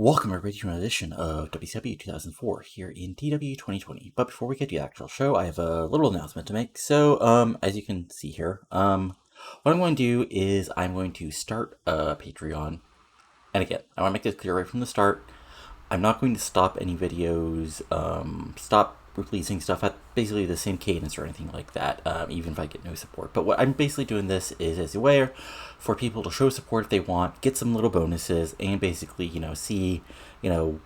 Welcome everybody to another edition of WCW 2004 here in TEW 2020. But before we get to the actual show, I have a little announcement to make. So, as you can see here, what I'm going to do is I'm going to start a Patreon. And again, I want to make this clear right from the start. I'm not going to stop any videos, stop releasing stuff at basically the same cadence or anything like that, even if I get no support. But what I'm basically doing this is as a way for people to show support if they want, get some little bonuses, and basically, see, what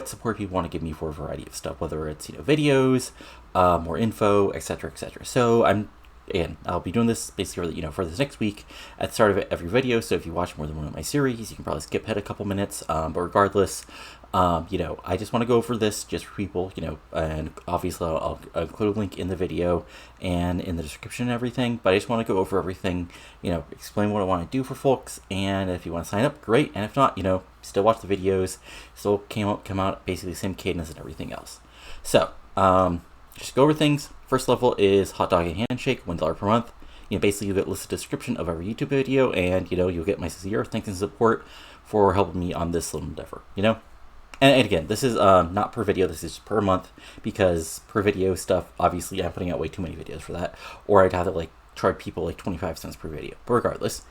support people want to give me for a variety of stuff, whether it's, videos, more info, etc., etc. So I'll be doing this basically, for this next week at the start of every video. So if you watch more than one of my series, you can probably skip ahead a couple minutes. But regardless, I just want to go over this just for people, and obviously I'll include a link in the video and in the description and everything. But I just want to go over everything, explain what I want to do for folks. And if you want to sign up, great. And if not, still watch the videos. Still come out basically the same cadence and everything else. So, just go over things. First level is Hot Dog and Handshake, $1 per month. Basically you get a listed description of every YouTube video, and you'll get my sincere thanks and support for helping me on this little endeavor. And again, this is not per video. This is per month, because per video stuff, obviously I'm putting out way too many videos for that, or I'd have to charge people 25 cents per video. But regardless,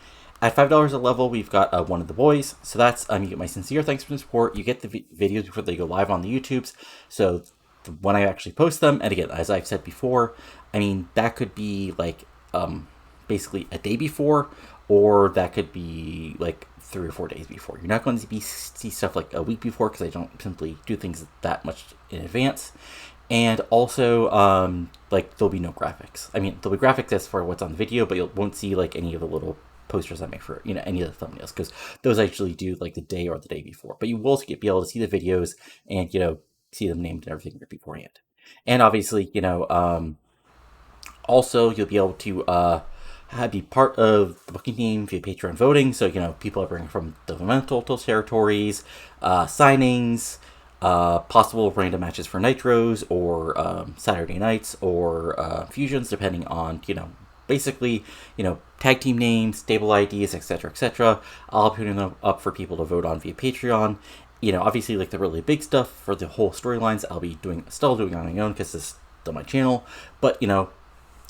at $5 a level, we've got One of the Boys. So that's you get my sincere thanks for the support. You get the videos before they go live on the YouTubes. So when I actually post them, and again, as I've said before, that could be basically a day before, or that could be 3 or 4 days before. You're not going to see stuff a week before, because I don't simply do things that much in advance. And also, there'll be no graphics. There'll be graphics as for what's on the video, but you won't see any of the little posters I make for any of the thumbnails, because those I actually do the day or the day before. But you will be able to see the videos and see them named and everything beforehand. And obviously, also you'll be able to be part of the booking team via Patreon voting. So, people are bringing from developmental territories, signings, possible random matches for Nitros, or Saturday nights, or fusions, depending on, basically, tag team names, stable IDs, etc., etc. I'll put them up for people to vote on via Patreon. Obviously, the really big stuff for the whole storylines, I'll be still doing on my own, because this is still my channel. But,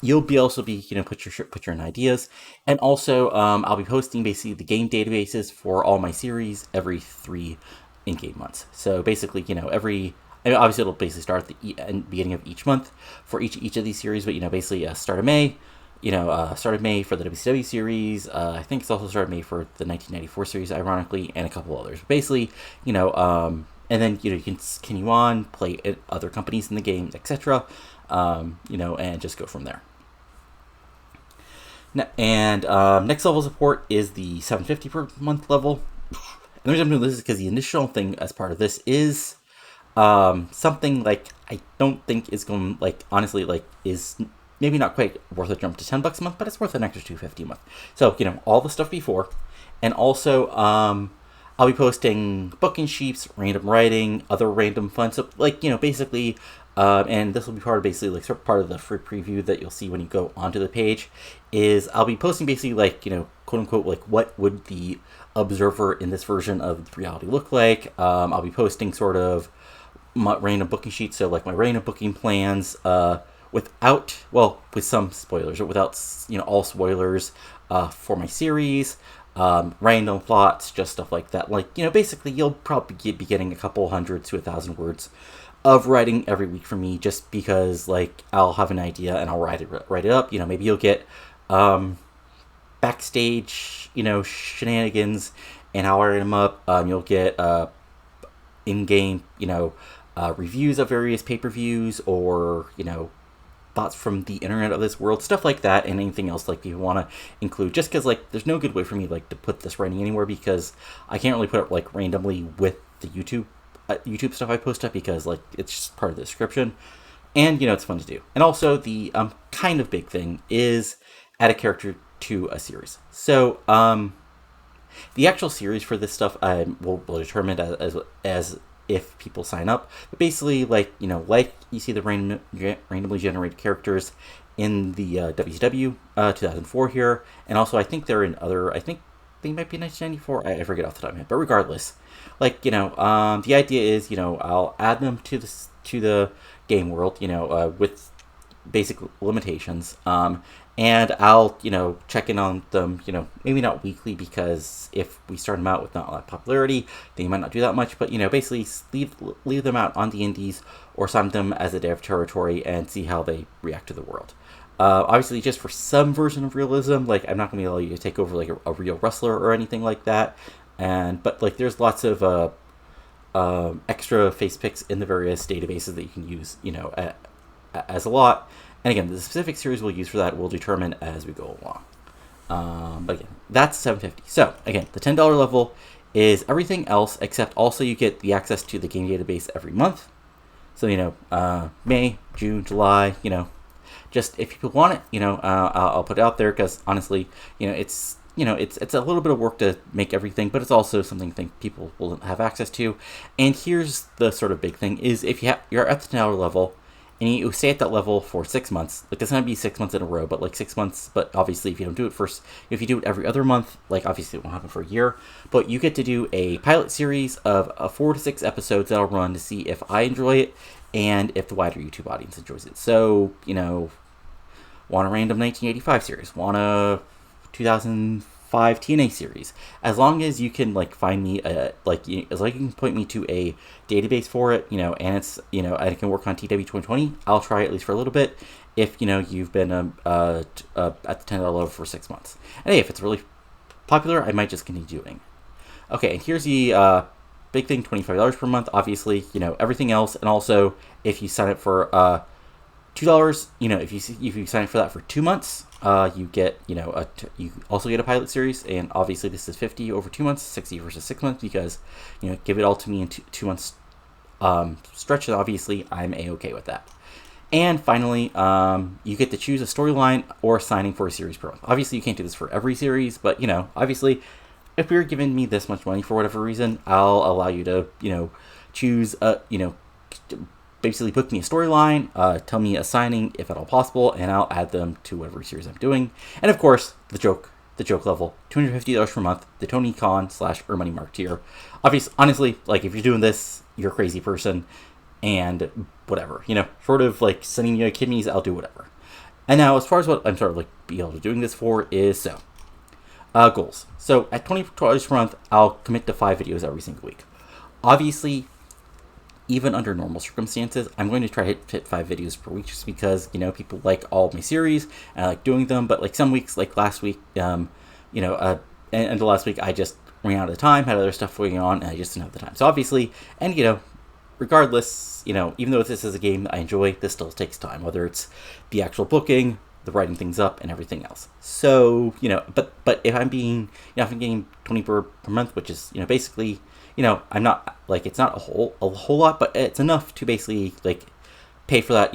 you'll be put your own ideas. And also, I'll be posting basically the game databases for all my series every 3 in-game months. So basically, obviously it'll basically start at the beginning of each month for each of these series. But, basically, start of May, start of May for the WCW series. I think it's also start of May for the 1994 series, ironically, and a couple others. But basically, and then, you can continue on, play other companies in the game, etc., and just go from there. And next level support is the $7.50 per month level. And the reason I'm doing this is because the initial thing as part of this is something I don't think is going honestly is maybe not quite worth a jump to $10 a month, but it's worth an extra $2.50 a month. So all the stuff before, and also I'll be posting booking sheets, random writing, other random fun stuff, basically. And this will be part of basically part of the free preview that you'll see when you go onto the page. Is I'll be posting basically quote unquote what would the observer in this version of reality look like. I'll be posting sort of my random booking sheets, so my random booking plans, with some spoilers, or without all spoilers, for my series. Random thoughts, just stuff like that. Basically you'll probably be getting a couple hundred to 1,000 words of writing every week from me, just because I'll have an idea and I'll write it up. Maybe you'll get backstage shenanigans, and I'll write them up. You'll get in-game reviews of various pay-per-views, or thoughts from the internet of this world, stuff like that, and anything else people want to include, just because there's no good way for me to put this writing anywhere, because I can't really put it randomly with the YouTube stuff I post up, because it's just part of the description, and it's fun to do. And also the kind of big thing is add a character to a series. So the actual series for this stuff will determine as if people sign up. But basically, you see the randomly generated characters in the WCW 2004 here, and also I think they're in other. I think think it might be 1994. I forget off the top of my head, but regardless, like the idea is I'll add them to the game world, with basic limitations. And I'll, check in on them, maybe not weekly because if we start them out with not a lot of popularity, they might not do that much. But, basically leave them out on the indies or sign them as a dev territory and see how they react to the world. Obviously, just for some version of realism, like I'm not going to allow you to take over like a real wrestler or anything like that. But like there's lots of extra face picks in the various databases that you can use, as a lot. And again, the specific series we'll use for that we'll determine as we go along. But again, that's $7.50. So again, the $10 level is everything else except also you get the access to the game database every month. So May, June, July. Just if people want it, I'll put it out there because honestly, it's it's a little bit of work to make everything, but it's also something I think people will have access to. And here's the sort of big thing: is if you're at the $10 level and you stay at that level for 6 months, like it's not be 6 months in a row, but like 6 months. But obviously, if you don't do it first, if you do it every other month, like obviously it won't happen for a year. But you get to do a pilot series of 4 to 6 episodes that'll run to see if I enjoy it and if the wider YouTube audience enjoys it. So want a random 1985 series, want a 2005 TNA series. As long as you can like find me as long as you can point me to a database for it, and it's I can work on TEW 2020. I'll try at least for a little bit. If you've been at the $10 level for 6 months, and hey, if it's really popular, I might just continue doing. Okay, and here's the big thing: $25 per month. Obviously, everything else, and also if you sign up for $2, if you sign up for that for 2 months, you get you also get a pilot series, and obviously this is 50 over 2 months, 60 versus 6 months because give it all to me in 2 months stretch, and obviously I'm a-okay with that. And finally, you get to choose a storyline or signing for a series per month. Obviously, you can't do this for every series, but obviously, if you're giving me this much money for whatever reason, I'll allow you to choose basically book me a storyline, tell me a signing if at all possible, and I'll add them to whatever series I'm doing. And of course, the joke level, $250 per month, the Tony Khan / Earn Money Mark tier. Honestly, like if you're doing this, you're a crazy person, and whatever, sort of like sending me a kidneys, I'll do whatever. And now, as far as what I'm sort of like be able to doing this for is goals. So at $20 per month, I'll commit to 5 videos every single week. Obviously, even under normal circumstances, I'm going to try to hit 5 videos per week just because, people like all of my series and I like doing them. But like some weeks, like last week, and the last week, I just ran out of time, had other stuff going on, and I just didn't have the time. So obviously, and regardless, even though this is a game I enjoy, this still takes time, whether it's the actual booking, the writing things up, and everything else. So, but if I'm being, if I'm getting 20 per month, which is, basically, I'm not like it's not a whole lot, but it's enough to basically like pay for that,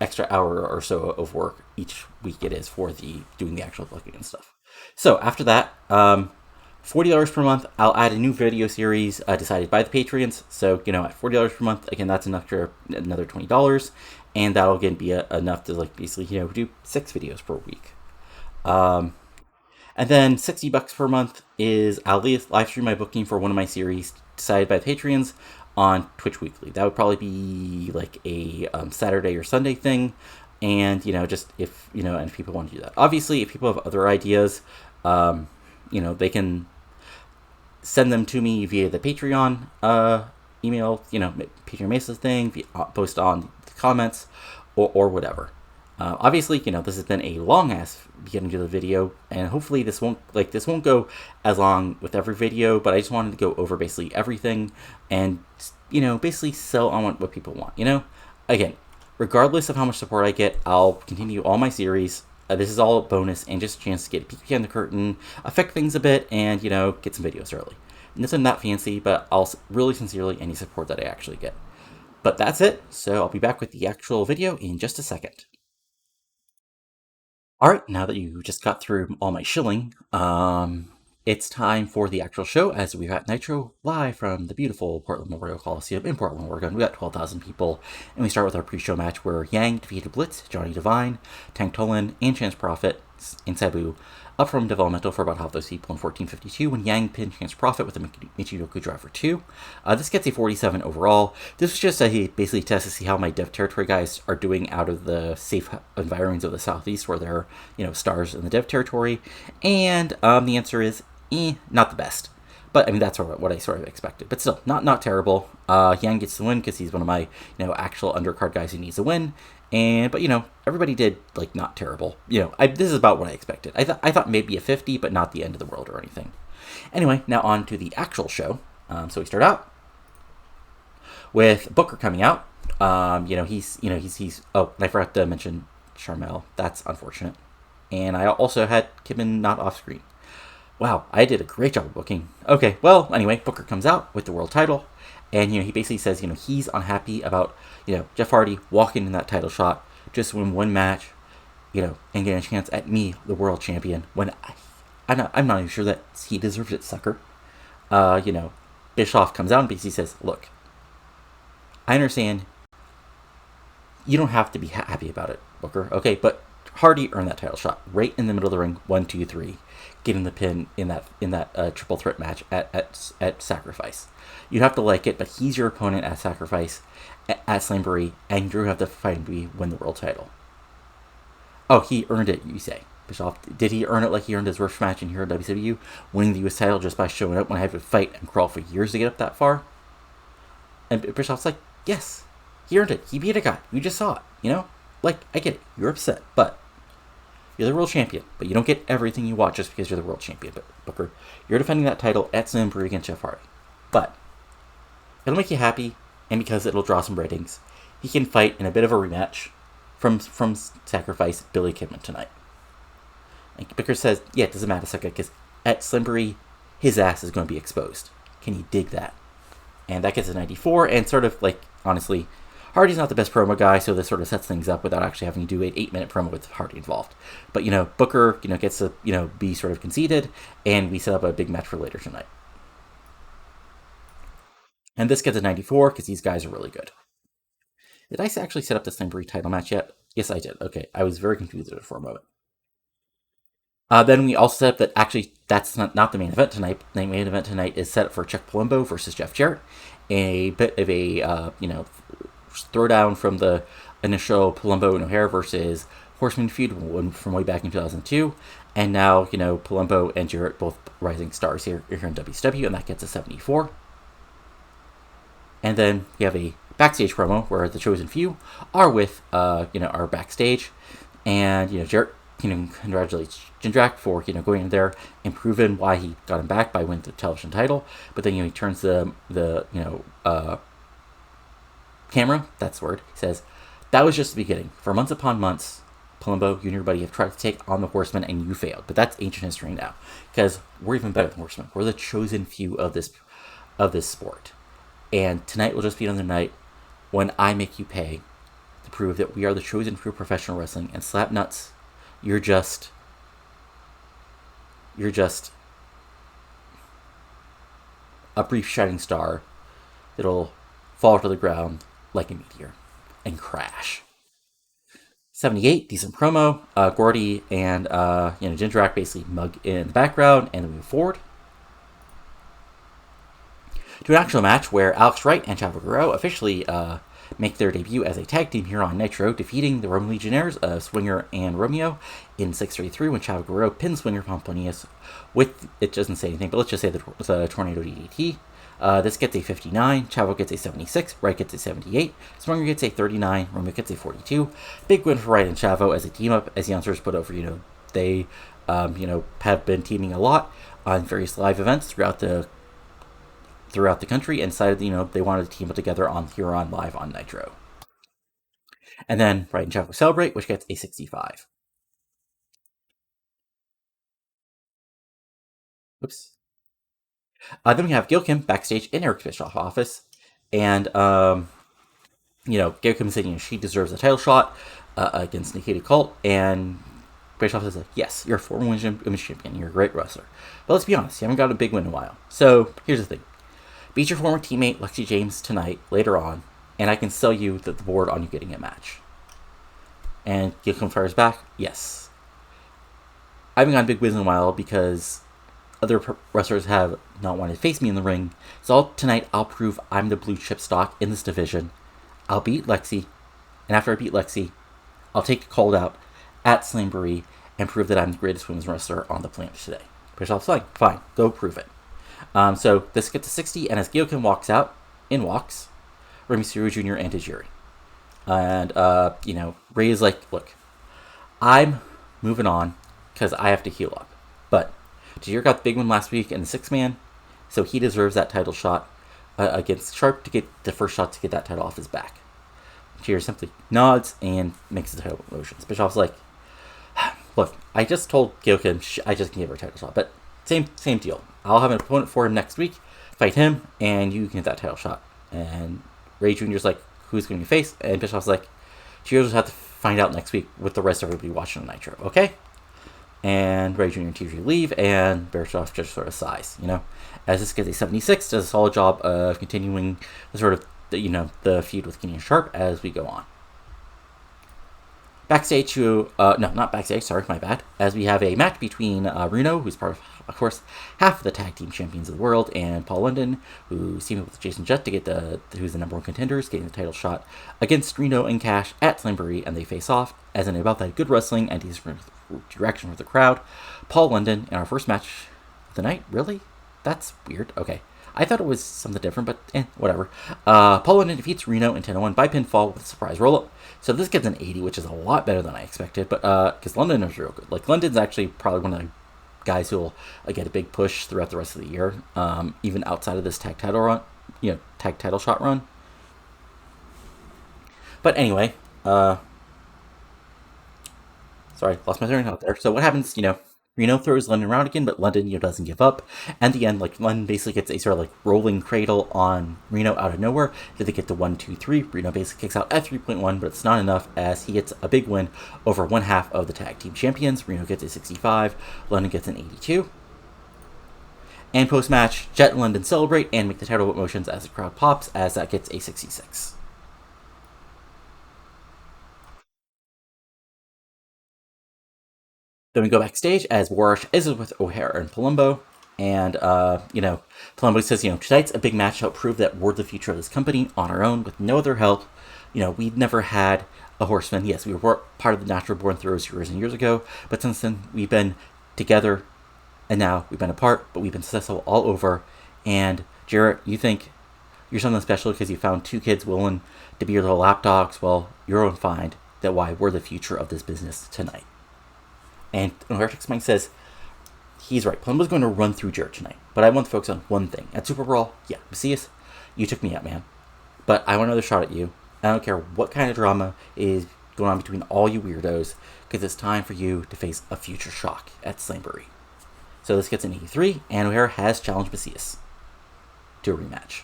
extra hour or so of work each week it is for doing the actual booking and stuff. So after that, $40 per month, I'll add a new video series decided by the Patreons. So at $40 per month, again, that's another $20, and that'll again be enough to like basically do 6 videos per week. And then $60 per month is I'll live stream my booking for one of my series decided by Patreons on Twitch weekly. That would probably be like a Saturday or Sunday thing. And, just if, and if people want to do that. Obviously, if people have other ideas, they can send them to me via the Patreon email, Patreon Mesa thing, post on the comments or whatever. Obviously, this has been a long ass beginning to the video, and hopefully this won't go as long with every video, but I just wanted to go over basically everything and, basically sell on what people want, Again, regardless of how much support I get, I'll continue all my series. This is all a bonus and just a chance to get a peek behind the curtain, affect things a bit, and, get some videos early. Nothing that fancy, but I'll really sincerely any support that I actually get. But that's it, so I'll be back with the actual video in just a second. Alright, now that you just got through all my shilling, it's time for the actual show as we've got Nitro live from the beautiful Portland Memorial Coliseum in Portland, Oregon. We got 12,000 people, and we start with our pre-show match where Yang defeated Blitz, Johnny Devine, Tank Tolan, and Chance Prophet. and Sabu up from developmental for about half those people in 1452 when Yang pinned Chance Profit with a Michinoku Driver 2. This gets a 47 overall. This was just a basically test to see how my Dev Territory guys are doing out of the safe environs of the Southeast where there are, stars in the Dev Territory. And the answer is, not the best. But, I mean, that's what I sort of expected. But still, not terrible. Yang gets the win because he's one of my, actual undercard guys who needs a win. But, everybody did, not terrible. This is about what I expected. I thought maybe a 50, but not the end of the world or anything. Anyway, now on to the actual show. So we start out with Booker coming out. He's oh, and I forgot to mention Charmel. That's unfortunate. And I also had Kidman not off screen. Wow, I did a great job of booking. Okay, well, anyway, Booker comes out with the world title, and, he basically says, he's unhappy about, Jeff Hardy walking in that title shot, just win one match, and getting a chance at me, the world champion, when I'm not even sure that he deserves it, sucker. Bischoff comes out and basically says, look, I understand you don't have to be happy about it, Booker, okay, but Hardy earned that title shot right in the middle of the ring, 1, 2, 3, getting the pin in that triple threat match at Sacrifice. You'd have to like it, but he's your opponent at Sacrifice, at Slamboree, and you have to finally win the world title. Oh, he earned it, you say. Bischoff, did he earn it like he earned his worst match in here at WCW, winning the US title just by showing up when I had to fight and crawl for years to get up that far? And Bischoff's like, yes, he earned it. He beat a guy. You just saw it, I get it. You're upset, but you're the world champion, but you don't get everything you want just because you're the world champion. But Booker, you're defending that title at Slamboree against Jeff Hardy. But it'll make you happy, and because it'll draw some ratings, he can fight in a bit of a rematch from Sacrifice Billy Kidman tonight. And Booker says, yeah, it doesn't matter, sucker, because at Slamboree, his ass is going to be exposed. Can you dig that? And that gets a 94, and sort of, honestly, Hardy's not the best promo guy, so this sort of sets things up without actually having to do an 8-minute promo with Hardy involved. But, Booker, gets to, be sort of conceded, and we set up a big match for later tonight. And this gets a 94, because these guys are really good. Did I actually set up the Slamboree title match yet? Yes, I did. Okay, I was very confused for a moment. Then we also set up that actually that's not the main event tonight. The main event tonight is set up for Chuck Palumbo versus Jeff Jarrett. A bit of a, throwdown from the initial Palumbo and O'Hare versus Horseman feud from way back in 2002. And now, Palumbo and Jarrett both rising stars here in WCW, and that gets a 74. And then we have a backstage promo where the chosen few are with, are backstage. And, Jarrett, congratulates Jindrak for, going in there and proving why he got him back by winning the television title. But then, he turns the camera, that's the word, he says, that was just the beginning. For months upon months, Palumbo, you and your buddy have tried to take on the Horsemen and you failed. But that's ancient history now. Because we're even better than Horsemen. We're the chosen few of this sport. And tonight will just be another night when I make you pay to prove that we are the chosen few of professional wrestling. And slap nuts, you're just a brief shining star that'll fall to the ground like a meteor and crash. 78, decent promo. Gordy and Jindrak basically mug in the background and then move forward to an actual match where Alex Wright and Chavo Guerrero officially make their debut as a tag team here on Nitro, defeating the Roman Legionnaires of Swinger and Romeo in 6:33 when Chavo Guerrero pins Swinger Pomponius with, it doesn't say anything, but let's just say the Tornado DDT. This gets a 59, Chavo gets a 76, Wright gets a 78, Swinger gets a 39, Romeo gets a 42. Big win for Wright and Chavo as a team up, as the announcers put over, they, have been teaming a lot on various live events throughout the country and decided, they wanted to team up together here on live on Nitro. And then Wright and Chavo celebrate, which gets a 65. Oops. Then we have Gail Kim backstage in Eric Bischoff's office, and Gail Kim saying she deserves a title shot against Nikita Colt, and Bischoff says, yes, you're a former women's champion, you're a great wrestler, but let's be honest, you haven't got a big win in a while. So here's the thing: beat your former teammate Lexi James tonight later on, and I can sell you the board on you getting a match. And Gail Kim fires back, yes. I haven't gotten big wins in a while because other wrestlers have not wanted to face me in the ring. So tonight I'll prove I'm the blue chip stock in this division. I'll beat Lexi, and after I beat Lexi, I'll take a called out at Slamboree and prove that I'm the greatest women's wrestler on the planet today. Bischoff's like, fine, go prove it. So this gets to 60, and as Gail Kim walks out, in walks Rey Mysterio Jr. and Tajiri. And, Ray is like, look, I'm moving on because I have to heal up. But Tajiri got the big one last week in the 6-man, so he deserves that title shot against Sharp to get the first shot to get that title off his back. Tajiri simply nods and makes the title motions. Bischoff's like, look, I just told Gail Kim I just can give her a title shot, but same deal. I'll have an opponent for him next week, fight him, and you can get that title shot. And Ray Jr.'s like, who's going to be faced? And Bischoff's like, Cheers will have to find out next week with the rest of everybody watching on Nitro, okay? And Ray Jr. and TJ leave, and Bischoff just sort of sighs, As this gets a 76, does a solid job of continuing the sort of, the feud with Kenny and Sharp as we go on. Backstage not backstage, sorry, my bad. As we have a match between Reno, who's part of course, half of the tag team champions of the world, and Paul London, who's teaming with Jason Jett to get who's the number one contenders, getting the title shot against Reno and Cash at Slamboree, and they face off. As in about that good wrestling and decent direction with the crowd, Paul London in our first match of the night. Really? That's weird. Okay. I thought it was something different, but whatever. Paul London defeats Reno in 10-1 by pinfall with a surprise roll-up. So this gets an 80, which is a lot better than I expected, but because London is real good. Like, London's actually probably one of the guys who will get a big push throughout the rest of the year, even outside of this tag title run, tag title shot run. But anyway, sorry, lost my train out there. So what happens, Reno throws London around again, but London, doesn't give up. At the end, London basically gets a sort of rolling cradle on Reno out of nowhere. Then they get to 1, 2, 3. Reno basically kicks out at 3.1, but it's not enough as he gets a big win over one half of the tag team champions. Reno gets a 65. London gets an 82. And post-match, Jet and London celebrate and make the title motions as the crowd pops, as that gets a 66. Then we go backstage as Warish is with O'Hara and Palumbo. And, Palumbo says, tonight's a big match to help prove that we're the future of this company on our own with no other help. We'd never had a horseman. Yes, we were part of the Natural Born Throws years and years ago. But since then, we've been together. And now we've been apart, but we've been successful all over. And, Jarrett, you think you're something special because you found 2 kids willing to be your little lapdogs? Well, you're going to find that why we're the future of this business tonight. And Heretics Mike says, he's right. Palumbo's going to run through Jarrett tonight. But I want to focus on one thing. At Super Brawl, yeah, Mesias, you took me out, man. But I want another shot at you. I don't care what kind of drama is going on between all you weirdos, because it's time for you to face a future shock at Slamboree. So this gets an 83, and O'Hara has challenged Mesias to a rematch.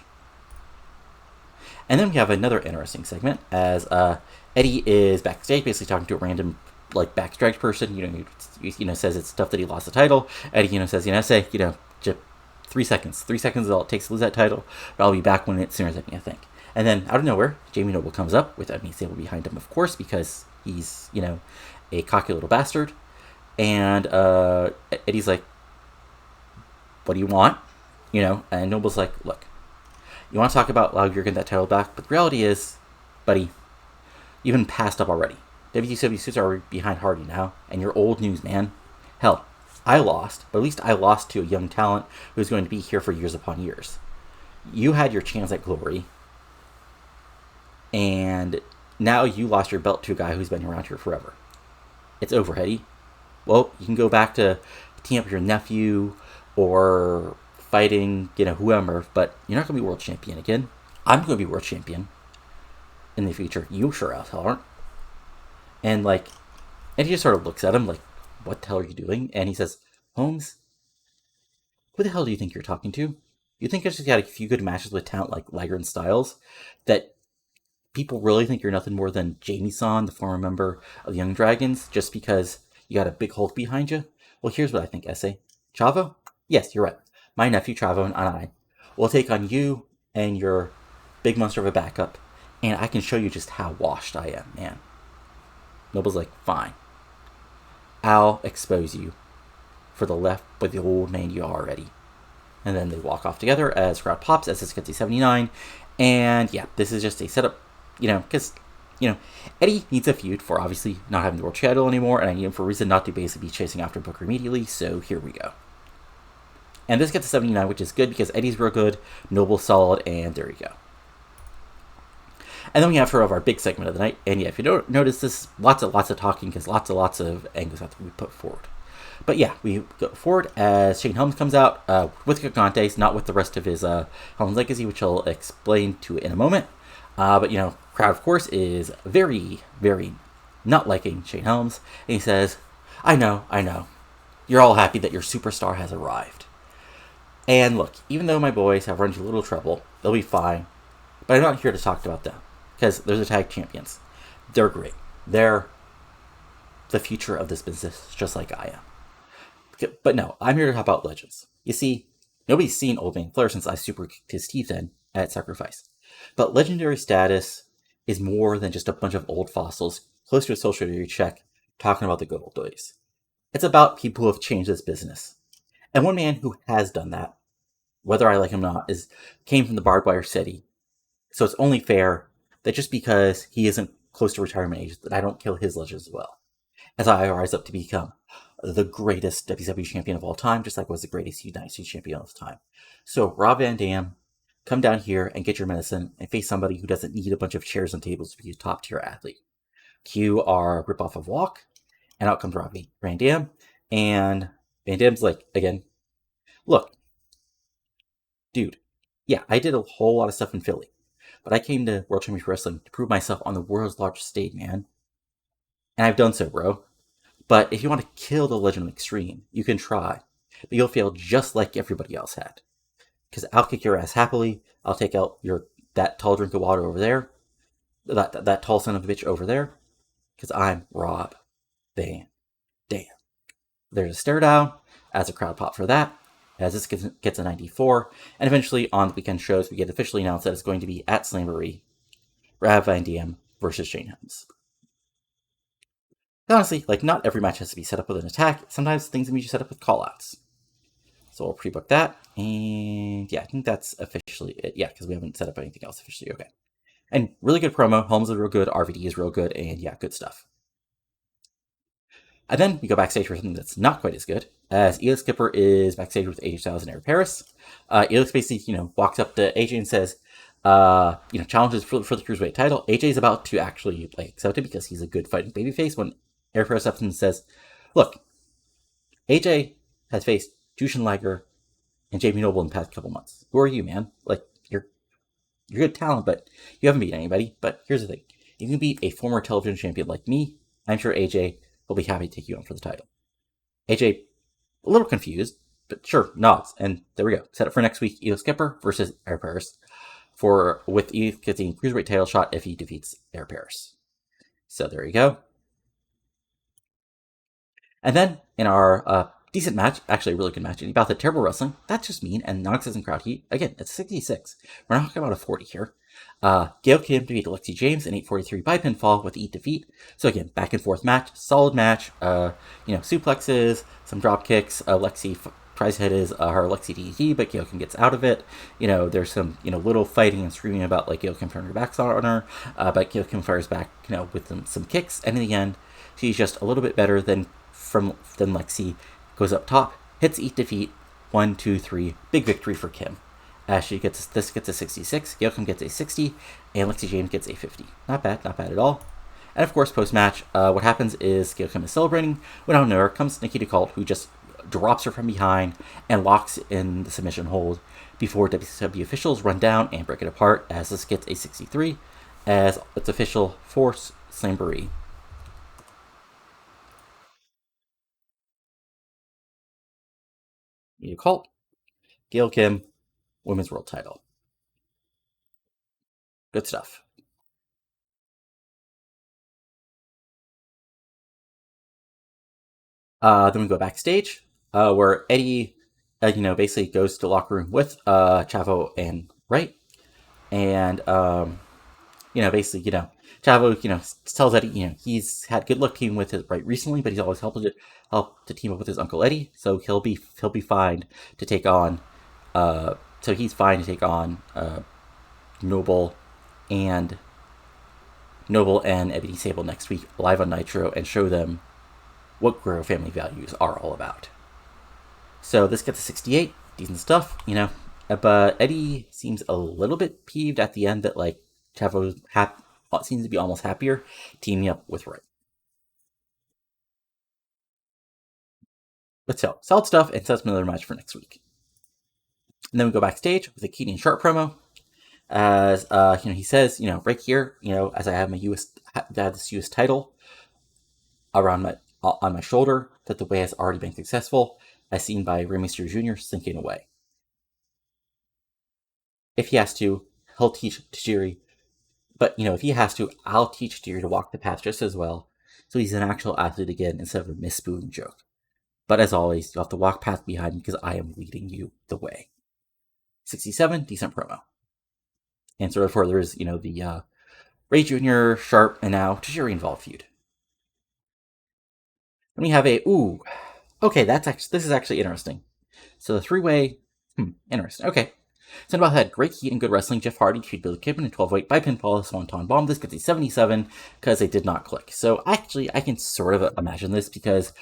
And then we have another interesting segment, as Eddie is backstage, basically talking to a random backstage person, he says it's stuff that he lost the title. Eddie, says, say, just 3 seconds. 3 seconds is all it takes to lose that title, but I'll be back when it's sooner than you think. And then, out of nowhere, Jamie Noble comes up with Ebony Sable behind him, of course, because he's, a cocky little bastard. And Eddie's like, what do you want? And Noble's like, look, you want to talk about how you're getting that title back, but the reality is, buddy, you've been passed up already. WCW suits are behind Hardy now, and you're old news, man. Hell, I lost, but at least I lost to a young talent who's going to be here for years upon years. You had your chance at glory, and now you lost your belt to a guy who's been around here forever. It's over, Eddie. Well, you can go back to team up with your nephew or fighting, whoever, but you're not going to be world champion again. I'm going to be world champion in the future. You sure as hell aren't. And he just sort of looks at him like, what the hell are you doing? And he says, Holmes, who the hell do you think you're talking to? You think I just got a few good matches with talent like Liger and Styles that people really think you're nothing more than Jamie-san, the former member of the Young Dragons, just because you got a big Hulk behind you? Well, here's what I think, Essay. Chavo? Yes, you're right. My nephew Chavo and I will take on you and your big monster of a backup, and I can show you just how washed I am, man. Noble's like, fine. I'll expose you for the left by the old man you already. And then they walk off together as crowd pops as this gets a 79. And yeah, this is just a setup, because, Eddie needs a feud for obviously not having the world title anymore, and I need him for a reason not to basically be chasing after Booker immediately, so here we go. And this gets a 79, which is good because Eddie's real good, Noble's solid, and there you go. And then we have sort of our big segment of the night, and yeah, if you don't notice this, lots of talking because lots of angles have to be put forward. But yeah, we go forward as Shane Helms comes out with Gigantes, not with the rest of his Helms legacy, which I'll explain to in a moment. But crowd of course is very, very not liking Shane Helms, and he says, I know, you're all happy that your superstar has arrived. And look, even though my boys have run into a little trouble, they'll be fine. But I'm not here to talk about them, because they're the tag champions. They're great. They're the future of this business, just like I am. But no, I'm here to talk about legends. You see, nobody's seen Old Man Flair since I super kicked his teeth in at Sacrifice. But legendary status is more than just a bunch of old fossils close to a social media check talking about the good old days. It's about people who have changed this business. And one man who has done that, whether I like him or not, came from the barbed wire city. So it's only fair that just because he isn't close to retirement age, that I don't kill his legend as well, as I rise up to become the greatest WCW champion of all time, just like I was the greatest United States champion of all time. So Rob Van Dam, come down here and get your medicine and face somebody who doesn't need a bunch of chairs and tables to be a top tier athlete. Cue our ripoff of Walk, and out comes Rob Van Dam, and Van Dam's like, again, look, dude, yeah, I did a whole lot of stuff in Philly, but I came to World Championship Wrestling to prove myself on the world's largest stage, man. And I've done so, bro. But if you want to kill the Legend of Extreme, you can try. But you'll fail just like everybody else had. Because I'll kick your ass happily. I'll take out that tall drink of water over there. That tall son of a bitch over there. Because I'm Rob Van Dam. There's a stare down as a crowd pop for that. As this gets a 94. And eventually on the weekend shows, we get officially announced that it's going to be at Slamboree, Rob Van Dam versus Shane Helms. Honestly, not every match has to be set up with an attack. Sometimes things can be set up with callouts. So we'll pre-book that. And yeah, I think that's officially it. Yeah, because we haven't set up anything else officially. Okay. And really good promo. Holmes is real good. RVD is real good. And yeah, good stuff. And then we go backstage for something that's not quite as good, as Elix Skipper is backstage with AJ Styles and Eric Paris. Elix basically, walks up to AJ and says, challenges for the Cruiserweight title. AJ's about to actually accept it because he's a good fighting babyface when Eric Paris up and says, look, AJ has faced Jushin Liger and Jamie Noble in the past couple months. Who are you, man? You're good talent, but you haven't beat anybody. But here's the thing. If you can beat a former television champion like me, I'm sure AJ will be happy to take you on for the title. AJ, a little confused, but sure, nods. And there we go. Set up for next week, Elix Skipper versus Eric Paris. With Elix getting Cruiserweight title shot if he defeats Eric Paris. So there you go. And then in our decent match, actually a really good match, about the terrible wrestling, that's just mean, and non-existent crowd heat. Again, it's 66. We're not talking about a 40 here. Gail Kim defeated Lexi James in 8:43 by pinfall with 8 defeat. So again, back and forth match, solid match. Suplexes, some drop kicks. Lexi tries to hit her Lexi DDT, but Gail Kim gets out of it. There's some little fighting and screaming about Gail Kim turning her back on her, but Gail Kim fires back with some kicks, and in the end, she's just a little bit better than Lexi. Goes up top, hits 8 defeat, 1, 2, 3, big victory for Kim. She gets a 66, Gail Kim gets a 60, and Lexi James gets a 50. Not bad at all. And of course, post-match, what happens is Gail Kim is celebrating, when out of nowhere comes Nikita Colt, who just drops her from behind and locks in the submission hold before WCW officials run down and break it apart, as this gets a 63, as it's official for Slamboree. Nikita Colt, Gail Kim, Women's World Title. Good stuff. Then we go backstage, where Eddie, basically goes to the locker room with Chavo and Wright, and basically, Chavo, tells Eddie, he's had good luck teaming with his right recently, but he's always helped to team up with his uncle Eddie, so he'll be fine to take on. So he's fine to take on Noble and Ebony Sable next week live on Nitro and show them what Guerrero family values are all about. So this gets a 68, decent stuff, But Eddie seems a little bit peeved at the end that like Chavo seems to be almost happier teaming up with Ray. But still, solid stuff, and sets another match for next week. And then we go backstage with a Keaton Sharp promo. As he says, right here, as I have this U.S. title around on my shoulder, that the way has already been successful, as seen by Rey Mysterio Jr. sinking away. If he has to, he'll teach Tajiri. But if he has to, I'll teach Tajiri to walk the path just as well, so he's an actual athlete again instead of a misspooning joke. But as always, you'll have to walk past behind me because I am leading you the way. 67, decent promo. And sort of further is, the Ray Jr., Sharp, and now Tajiri involved feud. Then we have okay, this is actually interesting. So the three-way, interesting, okay. So about had great heat and good wrestling. Jeff Hardy defeated Billy Kidman in 12 weight by pinfall, Swanton Bomb. This gets a 77 because they did not click. So actually, I can sort of imagine this because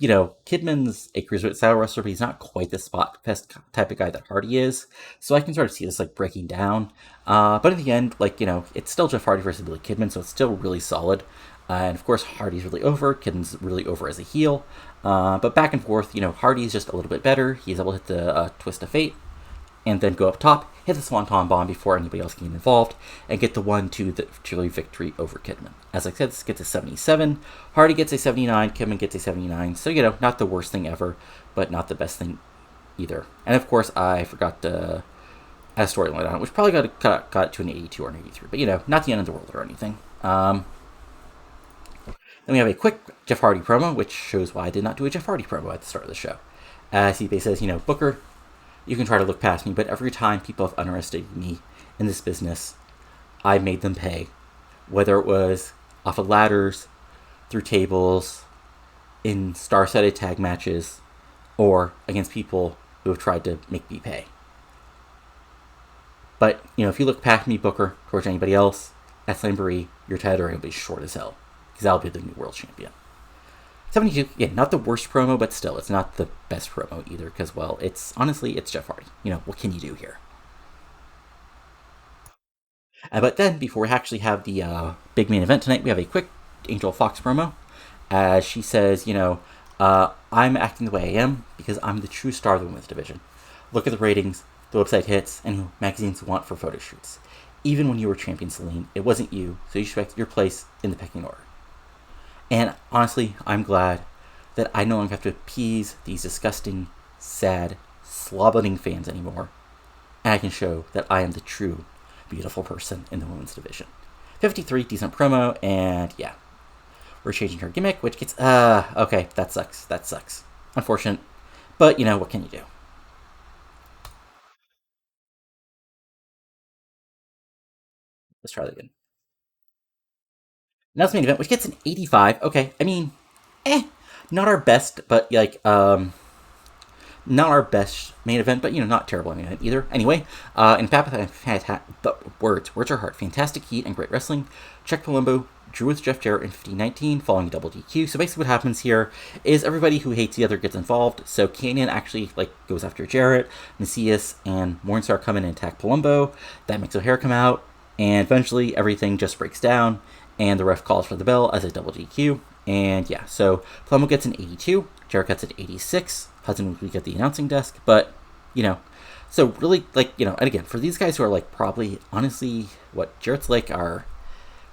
Kidman's a cruiserweight style wrestler, but he's not quite the spot fest type of guy that Hardy is. So I can sort of see this like breaking down. But in the end, it's still Jeff Hardy versus Billy Kidman, so it's still really solid. And of course, Hardy's really over. Kidman's really over as a heel. But back and forth, Hardy's just a little bit better. He's able to hit the Twist of Fate and then go up top, hit the Swanton Bomb before anybody else can get involved, and get the 1-2 victory over Kidman. As I said, this gets a 77. Hardy gets a 79. Kidman gets a 79. So, not the worst thing ever, but not the best thing either. And of course, I forgot to add a storyline on it, which probably got it to an 82 or an 83. But, not the end of the world or anything. Then we have a quick Jeff Hardy promo, which shows why I did not do a Jeff Hardy promo at the start of the show. As he says, Booker, you can try to look past me, but every time people have underestimated me in this business, I made them pay. Whether it was off of ladders, through tables, in star-studded tag matches, or against people who have tried to make me pay. But, if you look past me, Booker, towards anybody else, at Slamboree, your title will be short as hell. Because I'll be the new world champion. 72, yeah, not the worst promo, but still, it's not the best promo either, because, well, it's Jeff Hardy. What can you do here? But then, before we actually have the big main event tonight, we have a quick Angel Fox promo, as she says, I'm acting the way I am, because I'm the true star of the women's division. Look at the ratings, the website hits, and who magazines want for photo shoots. Even when you were champion, Celine, it wasn't you, so you should expect your place in the pecking order. And honestly, I'm glad that I no longer have to appease these disgusting, sad, slobbering fans anymore. And I can show that I am the true, beautiful person in the women's division. 53, decent promo, and yeah. We're changing her gimmick, which gets, okay, that sucks. Unfortunate, but what can you do? Let's try that again. Now it's main event, which gets an 85. Okay, I mean, not our best, but not our best main event, but not terrible main event either. Anyway, in words are hard. Fantastic heat and great wrestling. Check Palumbo drew with Jeff Jarrett in 1519 following a double DQ. So basically what happens here is everybody who hates the other gets involved. So Canyon actually goes after Jarrett, Mesias and Morningstar come in and attack Palumbo. That makes O'Hare come out, and eventually everything just breaks down and the ref calls for the bell as a double DQ. And yeah, so Palumbo gets an 82, Jarrett gets an 86. Hudson we get the announcing desk, but so really and again, for these guys who are probably honestly what Jarrett's our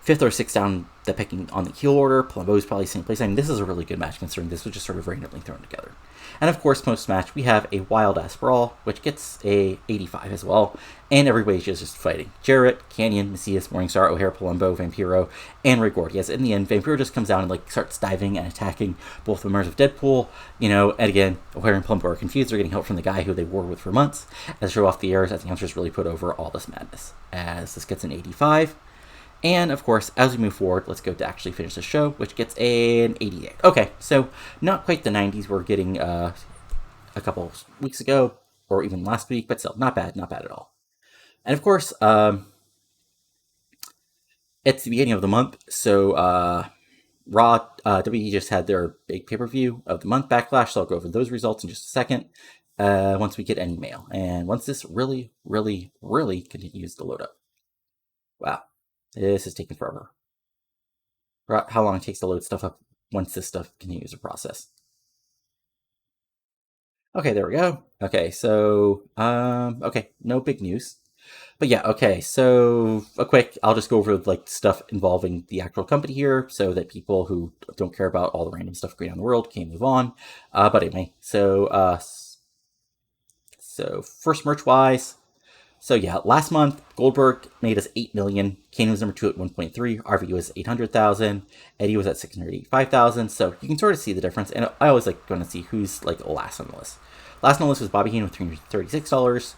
5th or 6th down the picking on the heel order, Palumbo's probably same place. I mean, this is a really good match considering this was just sort of randomly thrown together. And of course, post-match, we have a wild-ass brawl, which gets a 85 as well, and everybody's just fighting. Jarrett, Canyon, Mesias, Morningstar, O'Hare, Palumbo, Vampiro, and Ray Gordy. As in the end, Vampiro just comes down and starts diving and attacking both members of Deadpool, and again, O'Hare and Palumbo are confused. They're getting help from the guy who they war with for months. As the show off the air, as the announcers really put over all this madness. As this gets an 85. And of course, as we move forward, let's go to actually finish the show, which gets an 88. Okay, so not quite the 90s we're getting a couple weeks ago, or even last week, but still, not bad at all. And of course, it's the beginning of the month, so Raw, WWE just had their big pay-per-view of the month, Backlash, so I'll go over those results in just a second, once we get any mail. And once this really continues to load up. Wow, this is taking forever. How long it takes to load stuff up once this stuff continues to process. Okay, there we go. Okay, so, okay, no big news. But yeah, okay, so I'll just go over like stuff involving the actual company here so that people who don't care about all the random stuff going on in the world can move on. But anyway, so first merch-wise, so yeah, last month, Goldberg made us $8 million. Kane was number 2 at 1.3. RV was 800,000. Eddie was at 685,000. So you can sort of see the difference. And I always like going to see who's like last on the list. Last on the list was Bobby Heenan with $336.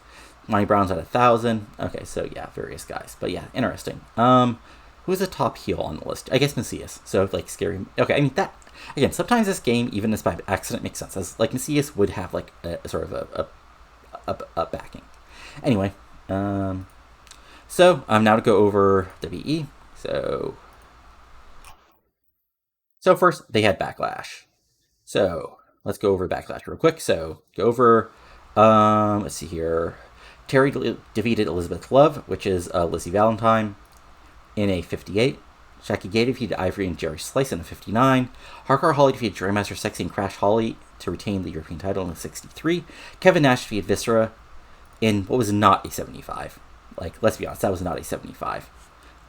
Monty Brown's at 1,000. Okay, so yeah, various guys. But yeah, interesting. Who's the top heel on the list? I guess Mesias. So like scary. Okay, I mean that again. Sometimes this game, even if by accident, makes sense. As like Mesias would have like a sort of a backing. Anyway. So I'm now to go over WE. So first they had Backlash. So let's go over Backlash real quick. So go over. Let's see here. Terry defeated Elizabeth Love, which is Lizzie Valentine, in a 58. Jackie Gay defeated Ivory and Jerry Slice in a 59. Hardcore Holly defeated Grandmaster Sexy and Crash Holly to retain the European title in a 63. Kevin Nash defeated Viscera in what was not a 75. Like, let's be honest, that was not a 75.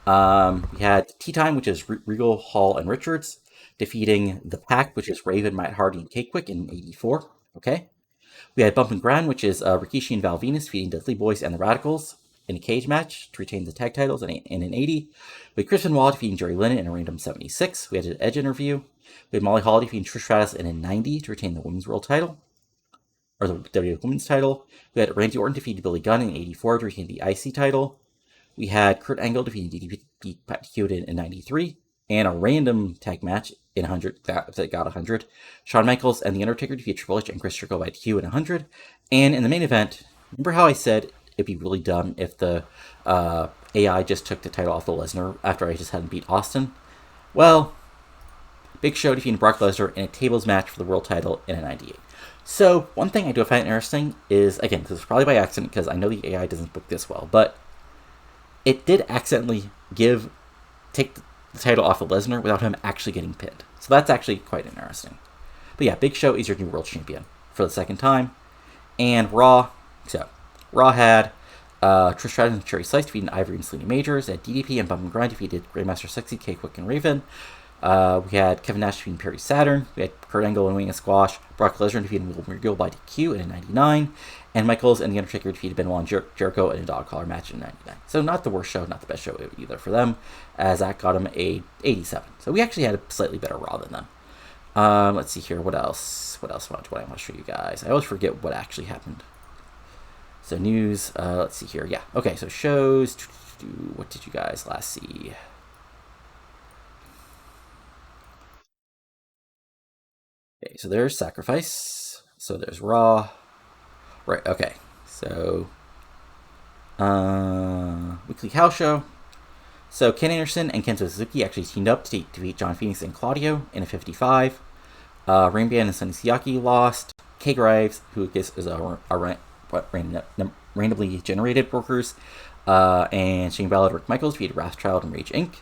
We had Tea Time, which is Regal, Hall, and Richards, defeating The Pack, which is Raven, Matt Hardy, and K-Quick in 84. Okay. We had Bump and Grind, which is Rikishi and Val Venus defeating Dudley Boys and the Radicals in a cage match to retain the tag titles in an 80. We had Chris Benoit defeating Jerry Lynn in a random 76. We had an Edge interview. We had Molly Holly defeating Trish Stratus in a 90 to retain the Women's World title. Or the WWE Women's title. We had Randy Orton defeating Billy Gunn in 84 to retain the IC title. We had Kurt Angle defeating DDP Pat Hewitt in 93. And a random tag match in 100 that got 100. Shawn Michaels and The Undertaker defeated Triple H and Chris Jericho by DQ in 100. And in the main event, remember how I said it'd be really dumb if the AI just took the title off of Lesnar after I just had him beat Austin? Well, Big Show defeating Brock Lesnar in a tables match for the world title in a 98. So, one thing I do find interesting is, again, this is probably by accident because I know the AI doesn't book this well, but it did accidentally take the title off of Lesnar without him actually getting pinned. So that's actually quite interesting. But yeah, Big Show is your new world champion for the second time. And Raw, so Raw had Trish Stratus and Cherry Slice defeating Ivory and Selena Majors. At DDP and Bump and Grind defeated Grandmaster Sexy, K-Quick, and Raven. We had Kevin Nash defeating Perry Saturn. We had Kurt Angle and Wing of Squash. Brock Lesnar defeating Will Regal by DQ in a 99. And Michaels and The Undertaker defeated Benoit and Jericho in a dog collar match in 99. So not the worst show, not the best show either for them, as that got them a 87. So we actually had a slightly better Raw than them. Let's see here. What else? What I want to show you guys? I always forget what actually happened. So news. Let's see here. Yeah. Okay. So shows. What did you guys last see? Okay. So there's Sacrifice. So there's Raw. Right. Okay. So weekly house show. So Ken Anderson and Kenzo Suzuki actually teamed up to defeat John Phoenix and Claudio in a 55. Rain Band and Sonny Siaki lost. Kay Graves, who is randomly generated workers, and Shane Ballard, Rick Michaels defeated Wrathchild and Rage Inc.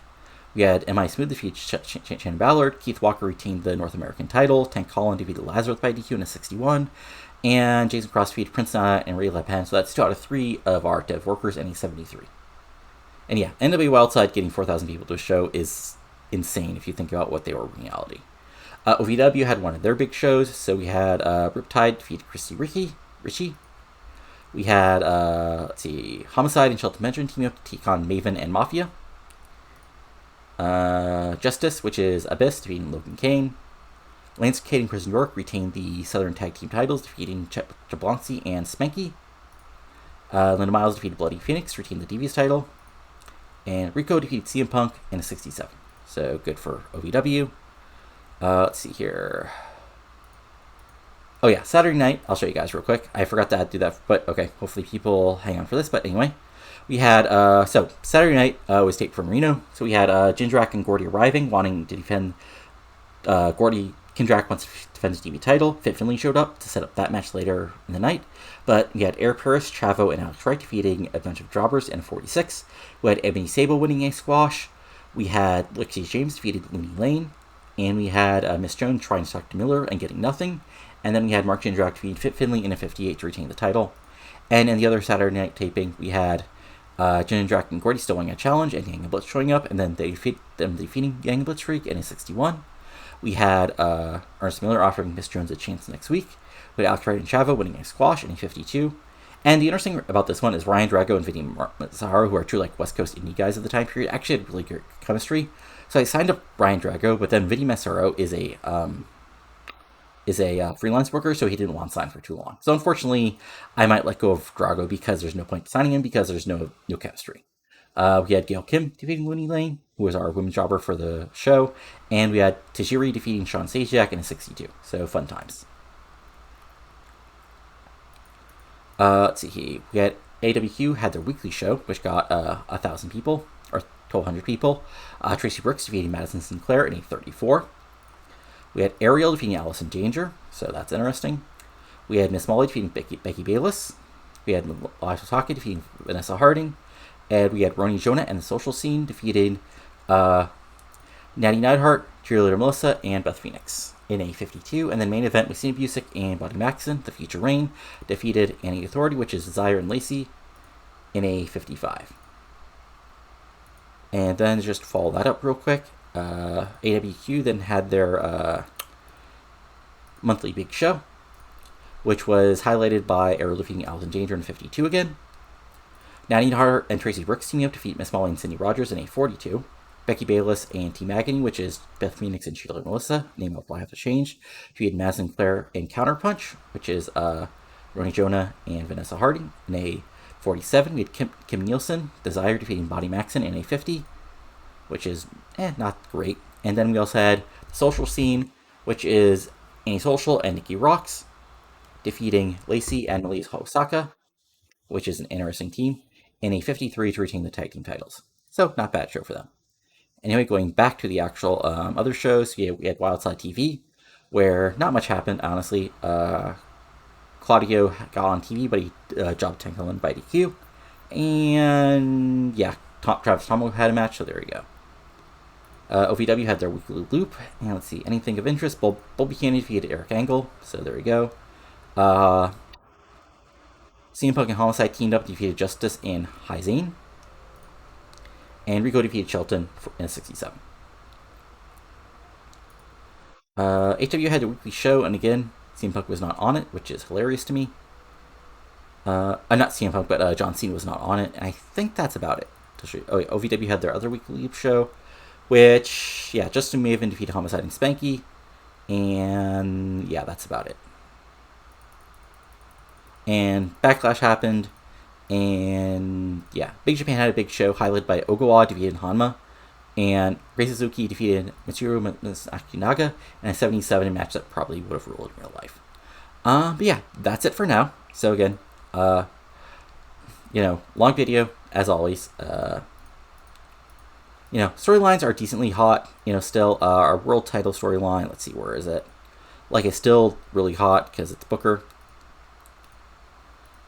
We had M.I. Smooth defeat Shannon Ballard. Keith Walker retained the North American title. Tank Collin defeated Lazarus by DQ in a 61. And Jason Cross defeated Prince Nana and Ray LePen. So that's 2 out of 3 of our dev workers in a 73. And yeah, NWA Wildside getting 4,000 people to a show is insane if you think about what they were in reality. OVW had one of their big shows. So we had Riptide defeat Christy Ritchie. We had, let's see, Homicide and Shelton Benjamin teaming up to take on Maven and Mafia. Justice, which is Abyss, defeating Logan Kane. Lance Cade and Chris New York retained the Southern Tag Team titles, defeating Chet Jablonski and Spanky. Linda Miles defeated Bloody Phoenix, retained the Devious title. And Rico defeated CM Punk in a 67. So good for OVW. Let's see here. Oh yeah, Saturday night. I'll show you guys real quick. I forgot to do that, but okay. Hopefully people hang on for this. But anyway, we had so Saturday night was taped from Reno. So we had Jindrak and Gordy arriving, wanting to defend. Gordy Kindrak wants to defend his TV title. Fit Finlay showed up to set up that match later in the night. But we had Eric Paris, Chavo, and Alex Wright defeating a bunch of jobbers in 46. We had Ebony Sable winning a squash. We had Lexi James defeated Looney Lane. And we had Miss Jones trying to talk to Miller and getting nothing. And then we had Mark Jindrak defeat Fit Finlay in a 58 to retain the title. And in the other Saturday night taping, we had Jindrak and Gordy still winning a challenge and Yang and Blitz showing up. And then they defeating Yang and Blitzkrieg in a 61. We had Ernest Miller offering Miss Jones a chance next week. We had Alex Wright and Chavo winning a squash in a 52. And the interesting about this one is Ryan Drago and Vinny Sahara, who are true like West Coast indie guys of the time period, actually had really good chemistry. So I signed up Ryan Drago, but then Vinny Massaro is a freelance worker, so he didn't want to sign for too long. So unfortunately, I might let go of Drago because there's no point signing him because there's no chemistry. We had Gail Kim defeating Looney Lane, who was our women's jobber for the show, and we had Tajiri defeating Sean Sajak in a 62. So fun times. Let's see here. We had AWQ had their weekly show, which got 1,000 people, or 1,200 people. Tracy Brooks defeating Madison Sinclair in a 34. We had Ariel defeating Allison Danger, so that's interesting. We had Miss Molly defeating Becky Bayless. We had Elijah Taki defeating Vanessa Harding. And we had Roni Jonah and the Social Scene defeating Natty Neidhart, Cheerleader Melissa, and Beth Phoenix in a 52. And then main event with Cena Busick and Buddy Maxson, the Future Reign, defeated Annie Authority, which is Desire and Lacey, in a 55. And then just to follow that up real quick, AWQ then had their monthly big show, which was highlighted by Arrow defeating Allison Danger in 52 again. Natty Neidhart and Tracy Brooks teaming up to defeat Miss Molly and Cindy Rogers in a 42. Becky Bayless and Team Agony, which is Beth Phoenix and Sheila Melissa, name will have to change, defeated Madison Claire and Counterpunch, which is Roni Jonah and Vanessa Harding in a 47. We had Kim Nielsen, Desire, defeating Buddy Maxson in a 50, which is not great. And then we also had Social Scene, which is Annie Social and Nikki Rocks, defeating Lacey and Melise Hosaka, which is an interesting team, in a 53 to retain the tag team titles. So, not bad show for them. Anyway, going back to the actual other shows, we had Wildside TV, where not much happened, honestly. Claudio got on TV, but he jobbed Tank Helen by DQ. And, yeah, Travis Tomo had a match, so there you go. OVW had their weekly loop, and let's see, anything of interest. Bull Buchanan defeated Eric Angle, so there we go. CM Punk and Homicide teamed up, defeated Justice and High Zane. And Rico defeated Shelton in a 67. HW had a weekly show, and again, CM Punk was not on it, which is hilarious to me. Not CM Punk, but John Cena was not on it, and I think that's about it. Oh, yeah, OVW had their other weekly show, which, yeah, Justin Maven defeated Homicide and Spanky, and yeah, that's about it. And Backlash happened, and yeah, Big Japan had a big show highlighted by Ogawa defeated Hanma, and Ray Suzuki defeated Mitsuru Akinaga in a 77 match that probably would have ruled in real life. But yeah, that's it for now. So again, long video as always. Storylines are decently hot. Still our world title storyline. Let's see, where is it? It's still really hot because it's Booker.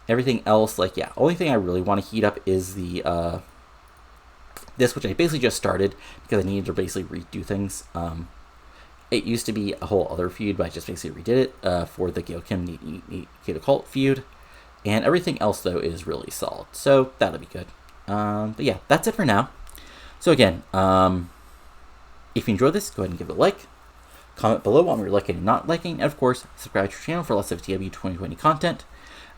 Everything else, only thing I really want to heat up is the this, which I basically just started because I needed to basically redo things. It used to be a whole other feud, but I just basically redid it for the Gail Kim Nikita Colt feud. And everything else, though, is really solid. So that'll be good. But yeah, that's it for now. So again, if you enjoyed this, go ahead and give it a like. Comment below on what you're liking and not liking. And of course, subscribe to our channel for lots of TEW 2020 content.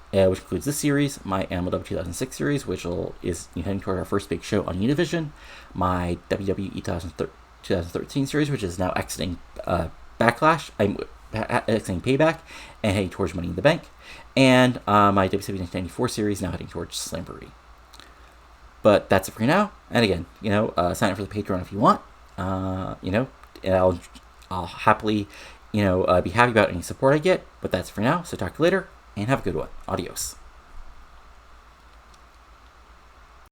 Which includes this series, my MLW 2006 series, which is heading toward our first big show on Univision, my WWE 2013 series, which is now exiting Backlash, exiting Payback, and heading towards Money in the Bank, and my WCW 1994 series, now heading towards Slamboree. But that's it for now. And again, sign up for the Patreon if you want. And I'll happily, be happy about any support I get. But that's for now. So talk to you later, and have a good one. Adios.